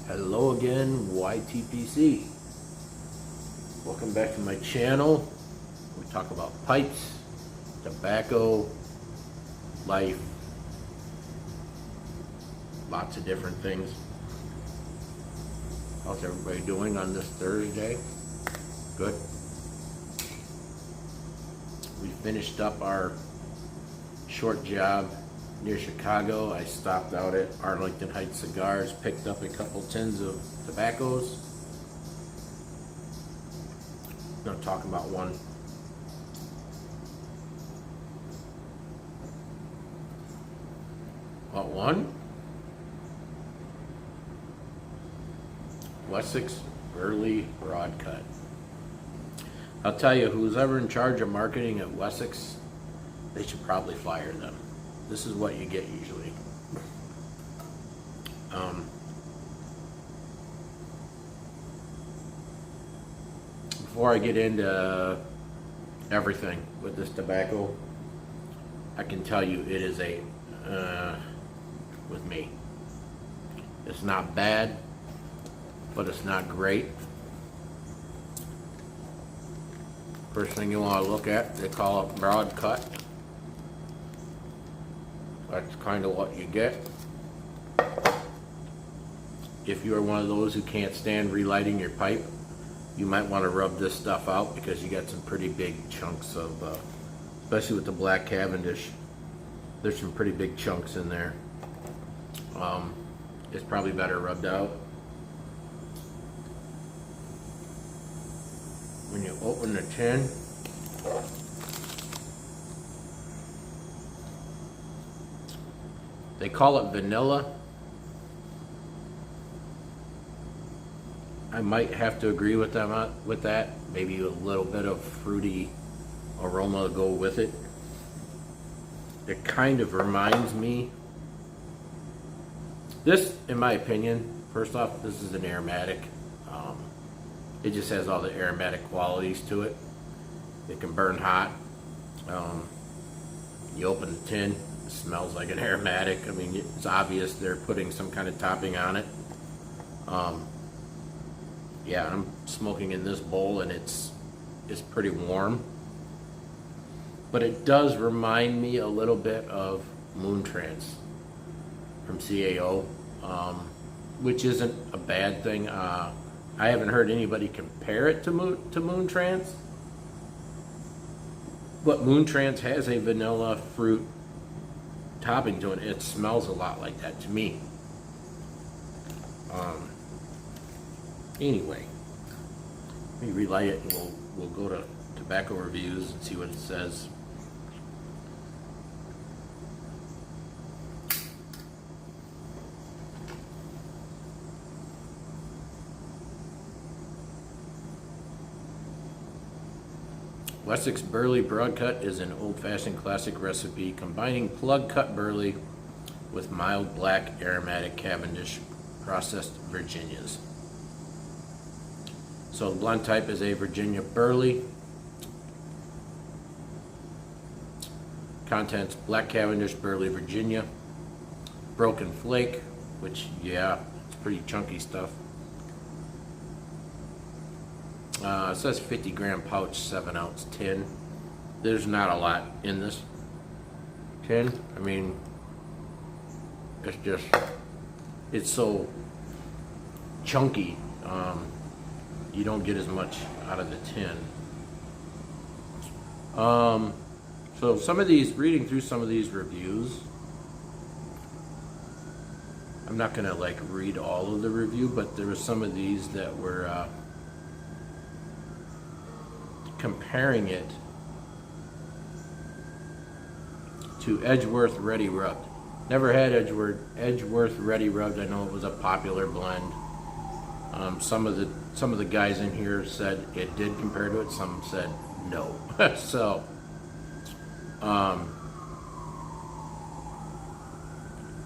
Hello again, YTPC. Welcome back to my channel. We talk about pipes, tobacco, life, lots of different things. How's everybody doing on this Thursday? Good. We finished up our short job near Chicago. I stopped out at Arlington Heights Cigars, picked up a couple tins of tobaccos. I'm going to talk about one. What one? Wessex Burley Broadcut. I'll tell you, who's ever in charge of marketing at Wessex, they should probably fire them. This is what you get usually. Before I get into everything with this tobacco, I can tell you it is a, with me, it's not bad, but it's not great. First thing you want to look at, they call it broadcut. That's kind of what you get. If you're one of those who can't stand relighting your pipe, you might want to rub this stuff out because you got some pretty big chunks of, especially with the black Cavendish, there's some pretty big chunks in there. It's probably better rubbed out. When you open the tin, they call it vanilla. I might have to agree with them with that. Maybe a little bit of fruity aroma to go with it. It kind of reminds me. This, in my opinion, first off, this is an aromatic. It just has all the aromatic qualities to it. It can burn hot. You open the tin, it smells like an aromatic. I mean, it's obvious they're putting some kind of topping on it. Yeah, I'm smoking in this bowl and it's pretty warm. But it does remind me a little bit of Moon Trance from CAO, which isn't a bad thing. I haven't heard anybody compare it to Moon Trance, but Moon Trance has a vanilla fruit topping to it. It smells a lot like that to me. Anyway, let me relight it and we'll go to tobacco reviews and see what it says. Wessex Burley Broadcut is an old-fashioned classic recipe combining plug-cut burley with mild black aromatic Cavendish processed Virginias. So the blend type is a Virginia Burley. Contents: black Cavendish Burley Virginia, broken flake, which, yeah, it's pretty chunky stuff. It says 50 gram pouch, 7 ounce tin. There's not a lot in this tin. I mean, it's so chunky, you don't get as much out of the tin. So some of these, reading through some of these reviews, I'm not gonna like read all of the review, but there were some of these that were comparing it to Edgeworth Ready Rubbed. Never had Edgeworth Ready Rubbed. I know it was a popular blend. Some of the guys in here said it did compare to it. Some said no. So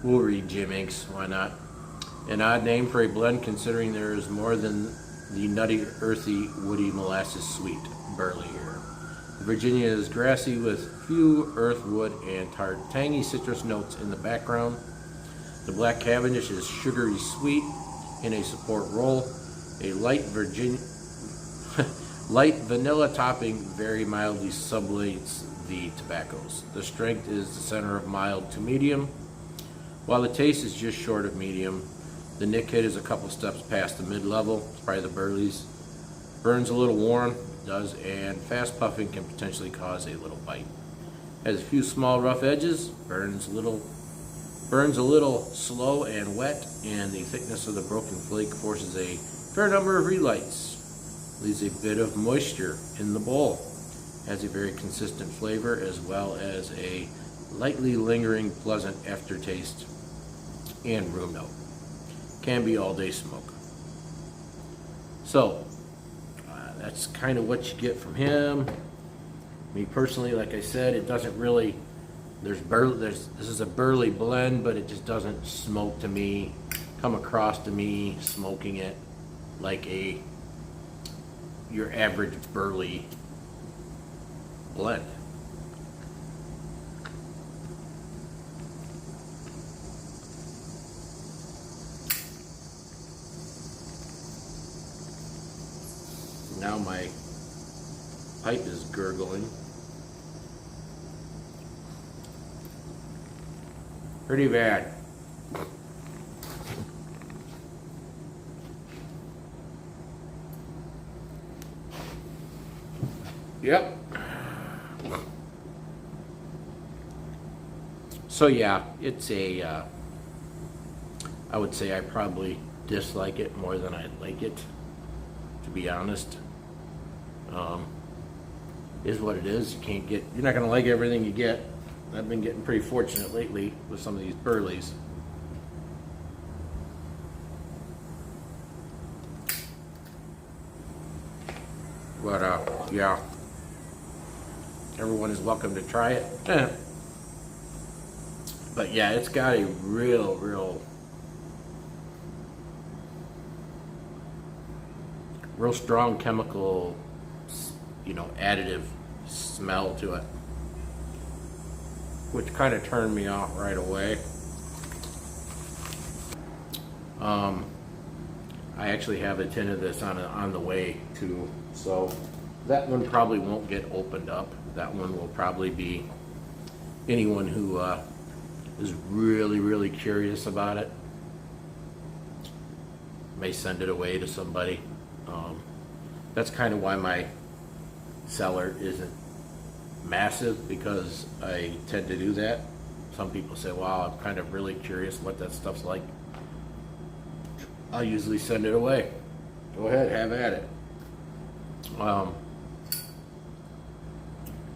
we'll read Jim Inks. Why not? An odd name for a blend, considering there is more than the nutty, earthy, woody molasses sweet burley here. Virginia is grassy with few earthwood and tart. Tangy citrus notes in the background. The Black Cavendish is sugary sweet in a support roll. A light vanilla topping very mildly sublates the tobaccos. The strength is the center of mild to medium, while the taste is just short of medium. The Nick hit is a couple steps past the mid-level. It's probably the Burley's. Burns a little warm, does, and fast puffing can potentially cause a little bite. Has a few small rough edges, burns a little slow and wet, and the thickness of the broken flake forces a fair number of relights. Leaves a bit of moisture in the bowl. Has a very consistent flavor as well as a lightly lingering pleasant aftertaste and room note. Can be all day smoke. So that's kind of what you get from him. Me personally, like I said, it doesn't really, this is a Burley blend, but it just doesn't smoke to me, come across to me smoking it like your average Burley blend. Now my pipe is gurgling. Pretty bad. Yep. So yeah, it's I would say I probably dislike it more than I like it, to be honest. Is what it is. You're not gonna like everything you get. I've been getting pretty fortunate lately with some of these Burleys. But yeah, everyone is welcome to try it. But yeah, it's got a real strong chemical, additive smell to it, which kind of turned me off right away. I actually have a tin of this on the way too, so that one probably won't get opened up. That one will probably be anyone who is really curious about it may send it away to somebody. That's kind of why my cellar isn't massive, because I tend to do that. Some people say, wow, I'm kind of really curious what that stuff's like. I'll usually send it away. Go ahead, have at it.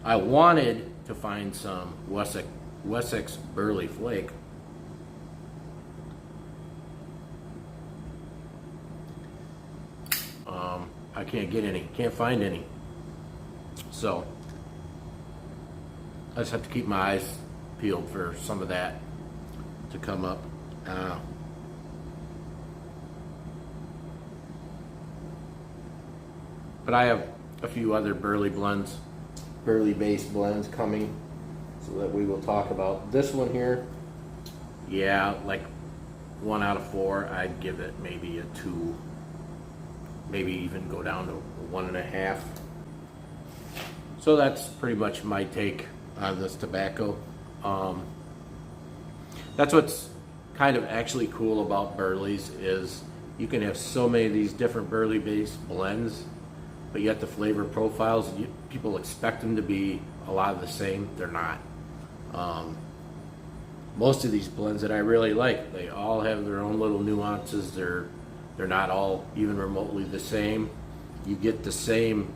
I wanted to find some Wessex Burley Flake. I can't get any, can't find any. So I just have to keep my eyes peeled for some of that to come up. But I have a few other Burley based blends coming, so that we will talk about. This one here, yeah, like 1 out of 4, I'd give it maybe a 2, maybe even go down to 1.5. So that's pretty much my take on this tobacco. That's what's kind of actually cool about Burleys, is you can have so many of these different Burley based blends, but yet the flavor profiles, people expect them to be a lot of the same. They're not. Most of these blends that I really like, they all have their own little nuances. They're not all even remotely the same. You get the same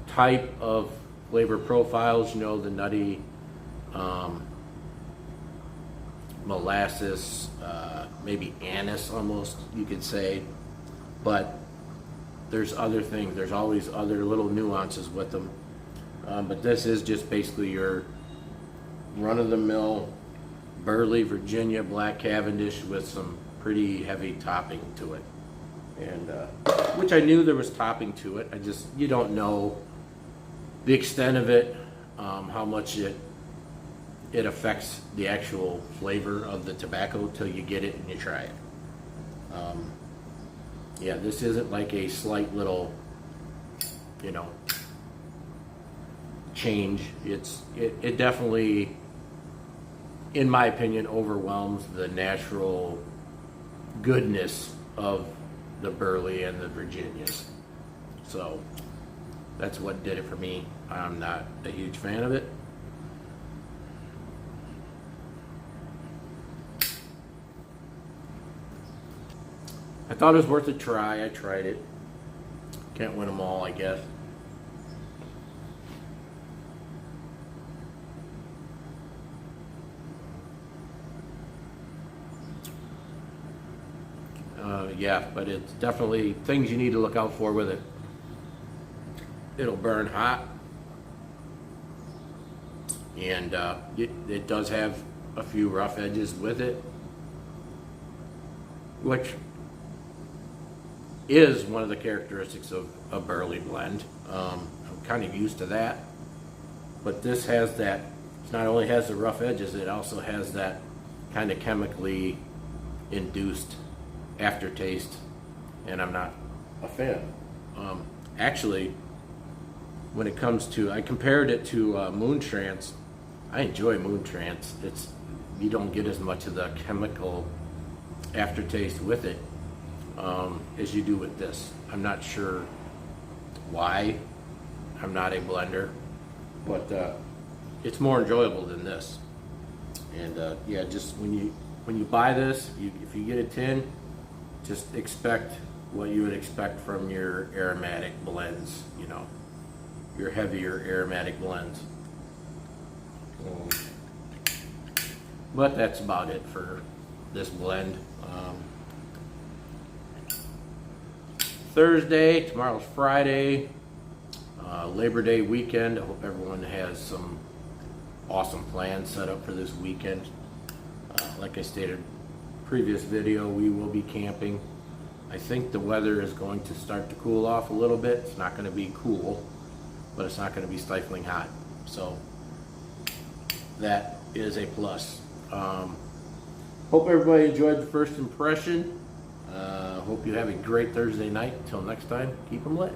type of flavor profiles, the nutty, molasses, maybe anise almost, you could say. But there's other things. There's always other little nuances with them. But this is just basically your run-of-the-mill Burley, Virginia, Black Cavendish with some pretty heavy topping to it. And which I knew there was topping to it. You don't know the extent of it, how much it affects the actual flavor of the tobacco till you get it and you try it. Yeah, this isn't like a slight little, change. It definitely, in my opinion, overwhelms the natural goodness of the Burley and the Virginias. So that's what did it for me. I'm not a huge fan of it. I thought it was worth a try. I tried it. Can't win them all, I guess. Yeah, but it's definitely things you need to look out for with it. It'll burn hot, and it does have a few rough edges with it, which is one of the characteristics of a Burley blend. I'm kind of used to that, but this has that. It not only has the rough edges, it also has that kind of chemically induced aftertaste, and I'm not a fan. Actually, when it comes to, I compared it to Moontrance. I enjoy Moontrance. You don't get as much of the chemical aftertaste with it as you do with this. I'm not sure why. I'm not a blender, but it's more enjoyable than this. And yeah, just when you buy this, if you get a tin, just expect what you would expect from your aromatic blends, your heavier aromatic blends. But that's about it for this blend. Thursday, tomorrow's Friday, Labor Day weekend. I hope everyone has some awesome plans set up for this weekend. Like I stated previous video, we will be camping. I think the weather is going to start to cool off a little bit. It's not going to be cool, but it's not going to be stifling hot. So that is a plus. Hope everybody enjoyed the first impression. Hope you have a great Thursday night. Until next time, keep them lit.